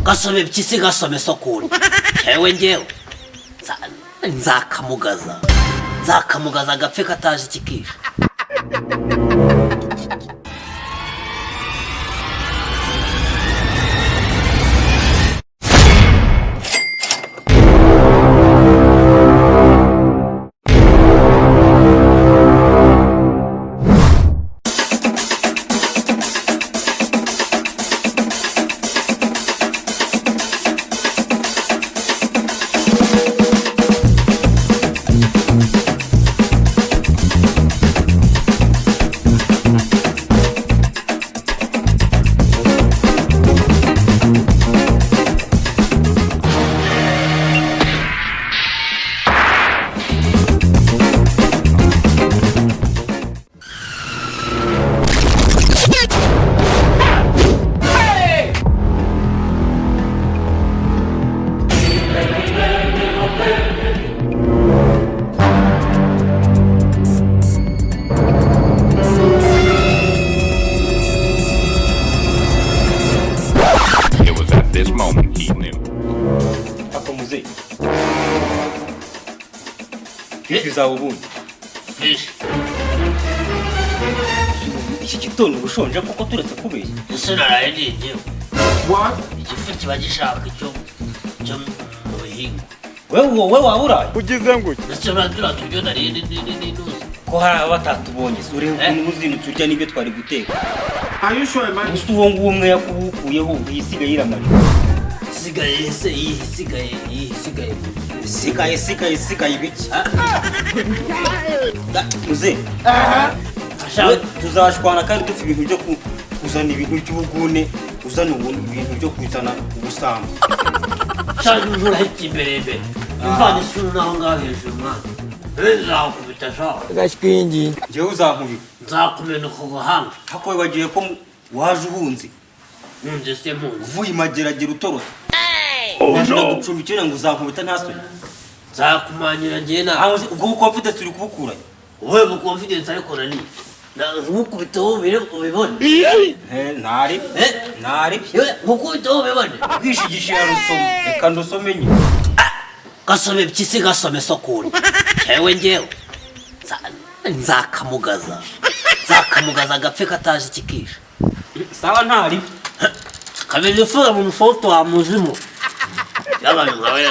gasome mpyisi gasome sokuri yewe ngewe nzakamugaza agapfe kataje ikikisha. Iki gitondo ubushonje kuko turetse kubeshya. Ese naraye ningewe. Igifu kiba gishaka icyo mu bihinga. Wowe waburaye. Ugize ngo ese uradura tujyo nariye n'intuzi. Ko hari batatubonye uri n'umuzindu turya n'ibyo twari guteka. Ayushoye man. Gusa uwo nguwo umwe yakubukuyeho yisigaye iramaje. Sigaye se Sigaye biki. Muze. Tuzashwana kandi dufite ibintu byo kuzana ibintu by'ubugune, uzana ibintu byo kuzana ubusamba. Cyangwa imbere. Imvana isuru naho ngaho hejuru mwana. Nzakubita shaka. Gashwingi. Jewe uzankubita. Nzakumena ku gahanga. Hako wagiye ko waje uhunze. Nunze se mpunze. Uvuye imageragere utorose. Gucumbikira ngo uzankubita ntasoni. Nzakumanyira ngiye na. Aho ubwo confidence uri kubukuranye. Wowe mu confidence ariko nani. Nkukubitaho ubibone. Ntari. Nkukubitaho ubibone. Kwishigishira rusoma. Reka ndusome nyine. Gasome mpyisi gasome sokuri. Yewe ngewe nzakamugaza agapfe kataje ikikisha. Sawa ntari. Kabiri fura mu foto wa muzimu. Yabaye ngawe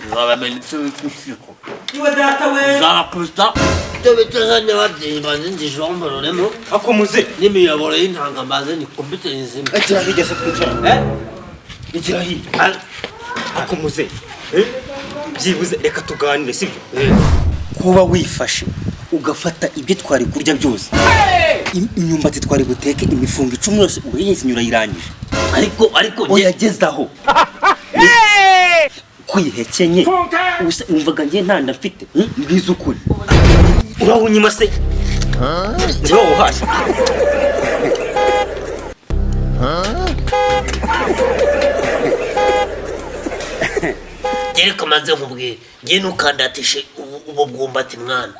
nzabamenye cy'ikishiko. Iwe data we. Nzakubita. Tubituzanye babyeyi bazinzi jombo ruremo. Akomuze. N'imiyoboro y'intanga mbaze ni computer nzima. Akira higeze twicara. Ikira hi. Akomuze. Byibuze reka tuganire sibyo? Kuba wifashe ugafata ibyo twari kurya byose. Imyumbati twari guteke imifungo 10 yose uyizinyura irangije. Ariko yagezaho. Kuyihekenye. Umvaga ngiye ntanda mfite. Mbiza ukuri. Urawunyima se? Ndio uhashe. Yereka maze nkubwire. Ngiye nukandatishe ubu bwumbati mwana.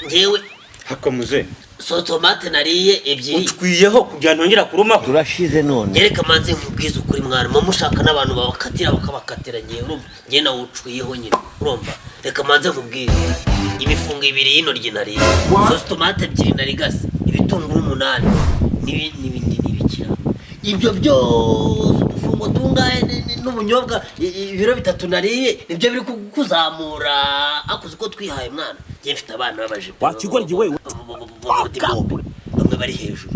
Ngewe Hakomuze. So tomate nariye ebyiri. Utwiyeho kugira ntongera kuruma. Turashize none. Yereka manze nkubwiza ukuri mwana. Mama ushaka nabantu babakatira bakabakatira ngiye urumva. Ngiye nawe ucwiyeho nyine. Urumva. Reka manze nkubwire. Imifungo 2 y'intoryi nariye. So tomate ebyiri narigase. Ibitunguru 8. N'ibindi nibikira. Ibyo byose udufungo tungaye n'ubunyobwa ibiro 3 nariye nibyo biri kuzamura akuze ko twihaye mwana. Ngiye mfite abana babaje. Wakigoryi wewe. Bamwe bari hejuru.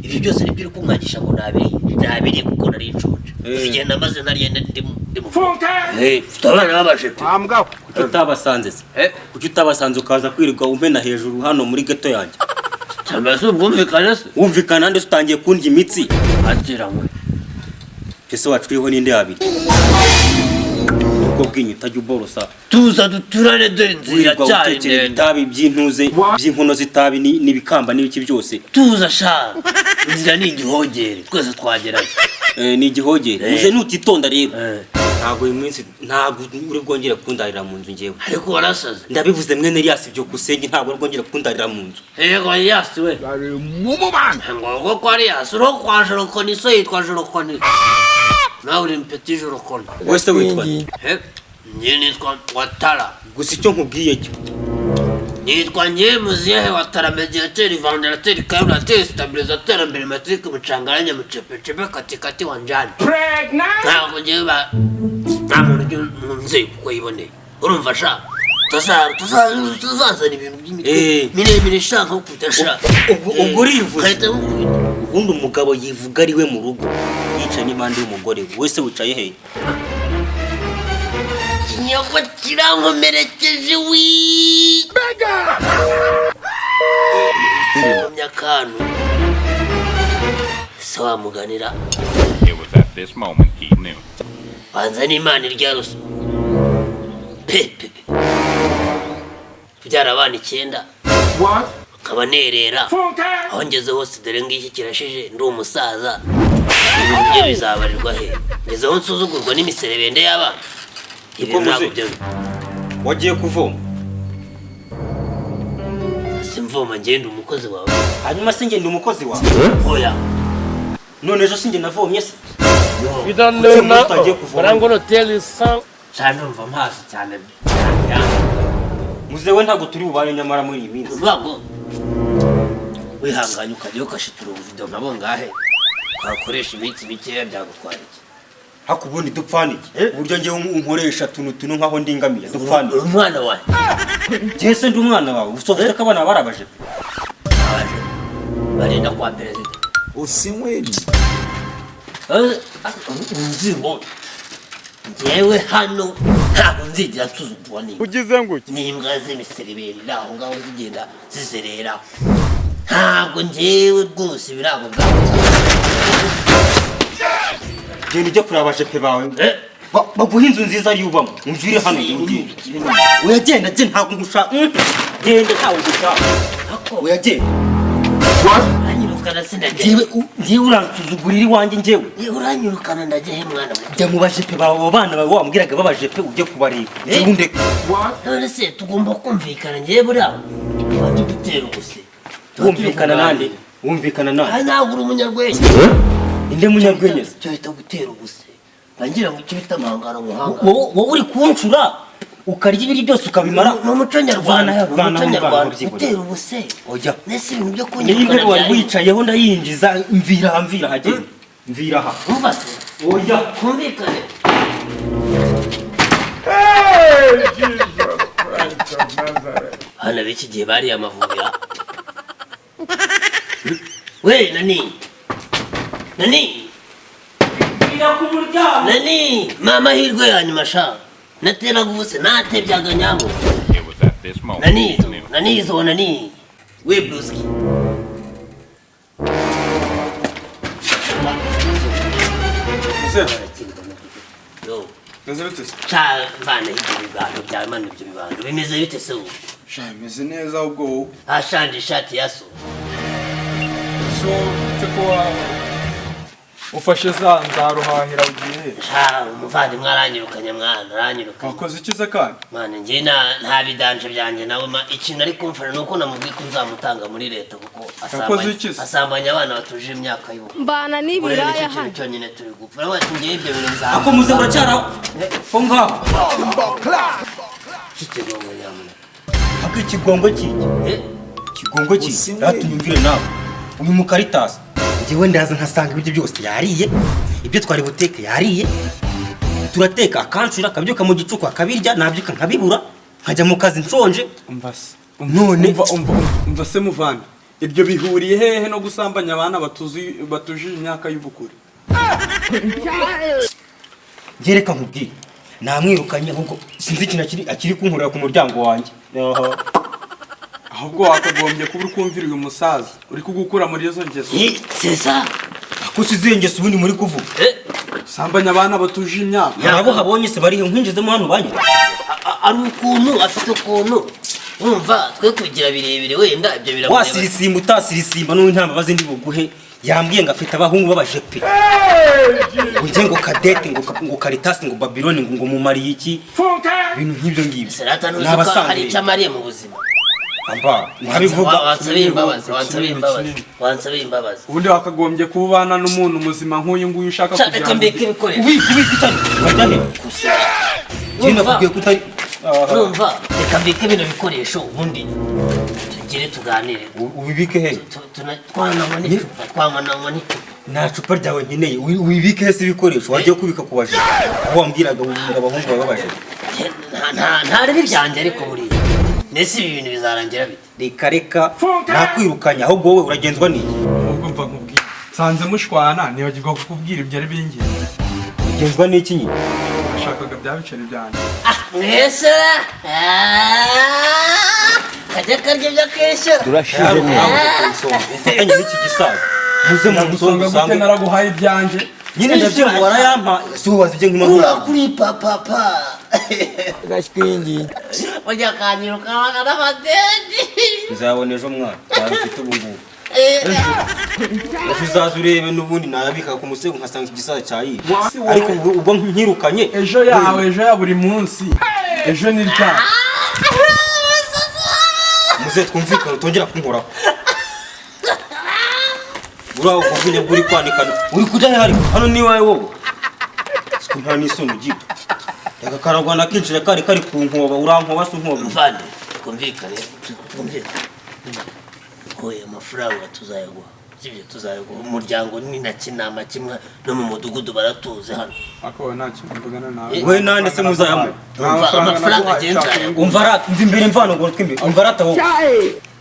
Ibyo byose nibyo uri kumwagisha ngo nabiri kuko nari inshonje. Igihe namaze nariye ndimu. Mfite abana babaje. Ambwa. Utabasanze se. Kuki utabasanze ukaza kwirirwa umena hejuru hano muri geto yanjye. Cyamaze ubwumvikana se. Wumvikana nde utangiye kundya imitsi. Atira mwe. Pese wacwiho ninde yabiri. Ubwo bwinyu utajya uborosa. Tuza duturane dore nzira cyane ndende. Itabi by'intuze by'inkono zitabi n'ibikamba n'ibiki byose. Tuza sha. Nzira ni igihogere. Twese twagerayo. Ni igihogere. Uze nutitonda rero. Ntago iminsi ntago uri bwongere kundarira mu nzu ngewe. Ariko warasaze. Ndabivuze mwene Elias byo kusenge ntago uri bwongere kundarira mu nzu. Yego Elias we. Mumu man. Ngo ko Elias ro kwajoro ko ni so yitwa joro ko ni. nawe uri mpeti joro kona. wese witwa Njye nitwa Watara. gusa icyo nkubwiye cyo Nitwa Umusaza Watara, mediateur, vendeur, calculateur, stabilisateur, emblématique, mucangaranya, mucepechepe, katikati wanjani. Ntabwo njyewe nta muntu nzi kuko yiboneye. Urumva sha? Tuzazana ibintu miremire shaka ko kutasha. ubwo urivuze Kahita ubundi umugabo yivuga ari we mu rugo yicaye n'impande y'umugore wese wicaye he Nyoko kirankomerekeje Myakanu se wamuganira. It was at this moment he knew. Banza n'Imana irya ruswa. Pepe. Kubyara abana 9. Ukaba nerera. Aho ngeze hose dore ngiki kirashije ndi umusaza. Ibintu bye bizabarirwa he? Ngeze aho nsuzugurwa n'imiserebende y'abana. Ibi ntabwo byo. wagiye kuvoma Simvoma ngende umukozi wawe. hanyuma se ngende umukozi wawe Oya. none ejo sinjye navomye se You don't know now, but I'm gonna tell you something. Cyane umva mpazi cyane. muzewe ntabwo turi bubane nyamara muri iyi minsi Uvuga wihanganye ukajya ukashitura ubuvido nabo ngahe. Wakoresha iminsi mikeya byagutwara iki? hakubundi dupfanike uburyo ngewe unkoresha tuno nkaho ndingamiye dupfanike Umwana wawe. Jese ndi umwana wawe usofite ko abana barabaje Barinda kwa perezida. Usinweni. Nzibo. Yewe hano ntabwo nzigira nsuzugurwa n'inka. Ugize nguki? N'imbwa z'imisereberi aho ngaho zigenda zizerera. Ntabwo njyewe rwose birago bwawe. genda ujya kureba abajepe bawe baguha inzu nziza yubamo umvire hano uyagenda genda ntabwo ngushaka genda ntawe ngushaka uyagenda Uranyirukana sinajya. ngewe uransuzugurira iwanjye ngewe Uranyirukana ndajya he mwana we? jya mu bajepe bawe abo bana bawe wambwiraga b'abajepe ujye kubareba ngewe ndeka None se tugomba kumvikana njyewe buriya. Tuba dutera ubuse. wumvikana nande wumvikana nande Ntabwo uri umunyarwenya. inde munyarwenya se Cyo hita gutera ubuse. Bangira ngo icyo bita amahangara muhanga. wowe uri kuncura ukarya ibiri byose ukabimara N'umuco nyarwanda. Vana N'umuco nyarwanda. byibura. Gutera ubuse. Oya. Nese ibintu byo niba kunyirukana wari wicayeho ndayinjiza mvira aha genda mvira aha Umva se. oya Kumvikane. Hana biki gihe bari amavubira. We nani? mvira ku muryango Nani? Mama hirwe yanyuma sha. Nateraga ubuse natebyaga nyamo. It was at this moment he knew. Nani. We Bruski. Yo. Cha vana ibyo bibando bya mano ibyo bibando. Bimeze bite se ubu? Meze neza ubwo Ashanje ishati yaso. so teko ufashe za nzaruhahira ugiye Cha umuvandimwe aranyirukanye mwana aranyirukanye. wakoze ikize kandi Mwana njye nta bidanje byanjye nawe ikintu ari kumfana nuko namubwiye ko nzamutanga muri leta kuko Yakoze iki se? asambanya abana batuje imyaka y'ubu. Mbana n'ibiraya hano. Cyonyine turi gupfa. Nawe ati ngiye ibyo bintu nzaba. ako muze uracyaraho ko ngaho Kikigongo nyamuna. ako ikigongo kiki ikigongo kiki ratunyumvire nawe uyu mukaritasi njyewe ndaza nkasanga ibiryo byose yariye ibyo twari buteke yariye turateka akancura akabyuka mu gicuku akabirya nabyuka nkabibura nkajya mu kazi nshonje umva se none umva se muvana ibyo bihuriye hehe no gusambanya abana batuje imyaka y'ubukure ngereka nkubwire namwirukanye ahubwo sinzi ikintu akiri kunkurira ku muryango wanjye ahubwo wakagombye kuba uri kumvira uyu musaza uri kugukura muri izo ngeso Sesa. ako sizengese ubundi muri kuvuga sambanya abana batuje imyaka nabo habonye se bari nkwinjizemo hano banyura Ari ukuntu afite ukuntu. Umva twe kugira birebire wenda ibyo biramureba. wasirisimba utasirisimba n'uwo nta mbabazi ndi buguhe yambwiye ngo afite abahungu b'abajepe ngo ngo kadete ngo karitasi ngo babiloni ngo mumariye iki ibintu nk'ibyo ngibyo Serata nuzi ko hari icyo amariye mu buzima. amba nkabivuga wansabira imbabazi ubundi wakagombye kubana n'umuntu muzima nk'uyu nguyu ushaka reka mbike ibikoresho ubika utari wajyahe kina kubwiye kutari urumva reka mbike bino bikoresho ubundi tugire tuganire ubibike he twananywa n'icupa nta cupa ryawe nkeneye wibike he si ibikoresho wagiye kubika ku bajura aho wambwiraga abahungu baba bajura ntarebe ibyanjye ariko buriya mbese ibi bintu bizarangira bite reka nakwirukanya ahubwo wowe uragenzwa n'iki ubwo mva nkubwira nsanze mushwana nibagirwa kukubwira ibyo ari bingenzi ugenzwa n'iki nyine nashakaga bya biceri byanjye mwese kajya karya ibyo akishyura turashize ufatanye n'iki gisaza muze mu musonga gute naraguhaye ibyanjye nyine ndabyumva warayampa si wowe wazibye nk'impamvu kuri papa gashwingi ujya kanyiruka n'amadeni nzabona ejo mwana ntabifite ubu ngubu ejo uzaza urebe n'ubundi nayabika ku musego nkasanga igisaza cyayiye ariko ubwo nkirukanye ejo yawe ejo ya buri munsi ejo ni ryari muze twumvikane utongera kunkoraho uraho kuvunya buri kwanikana uri kujya he hano ni wowe siko nta n'isoni ugira reka karagwana kinjira kari ku nkoba urankoba se unkoba mvande twumvikane hoye amafaranga tuzayaguha sibyo tuzayaguha umuryango ni na kinama kimwe no mu mudugudu baratuze hano ako nta kintu mvugana nawe we nande se muzayamu amafaranga agenza umva imbere mvano ngo twimbe umva rataho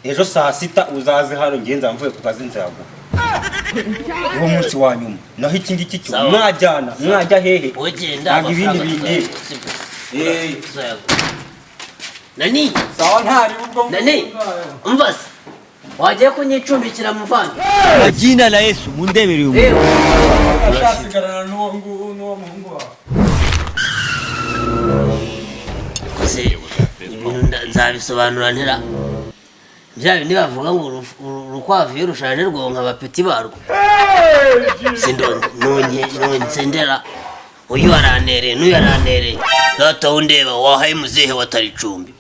ejo saa sita uzaze hano ngenza mvuye ku kazi nzayaguha uwo munsi wa nyuma naho iki ngiki cyo mwajya hehe ugenda ibindi bindi nani sawa ntari ubwo nani umva se wagiye kunyicumbikira muvandi jina la Yesu mundemereye yewe ashasigarana n'uwo muhungu wawe ibintu nzabisobanura ntera bya bindi bavuga ngo urukwavu iyo rushaje rwonka abapeti barwo nsendera uyu aranereye n'uyu aranereye data wundeba wahaye muzehe watari icumbi